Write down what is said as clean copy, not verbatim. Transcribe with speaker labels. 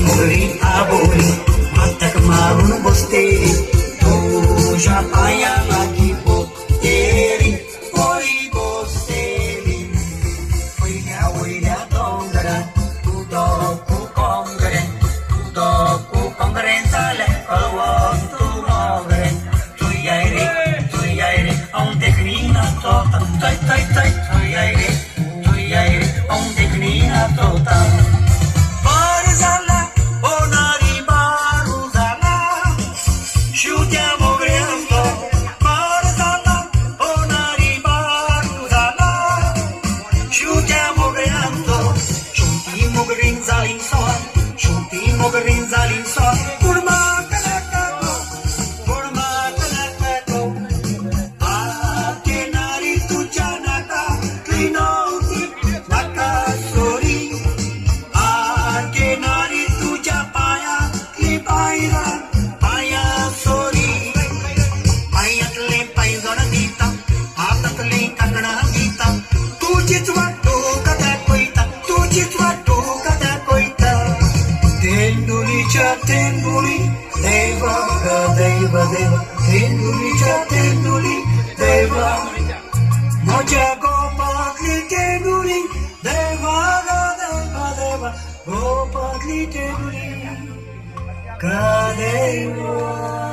Speaker 1: मोगरी आबोली हातक मारून बसते तुझ्या पायाला की पोतेरी पोळी बसतेली वैल्या वैल्या डोंगरात तू डोकू कोंगरे चाले कळवून तू मोगरे तू याय रे औं देखणी ना तोता तै तू याय रे औं देखणी ना तोता Mogerin zalin son kurma kanakako ate nari tuja naka klinoti naka sori ate nari tuja paya klipaira paya sori payatle paizona dita hatatle kanna dita tujit watto kada koita तेंडुली देवा देवा तेंडुली देवा माझ्या गोपातली तेंडुली देवा गोपातली तेंडुली का देवा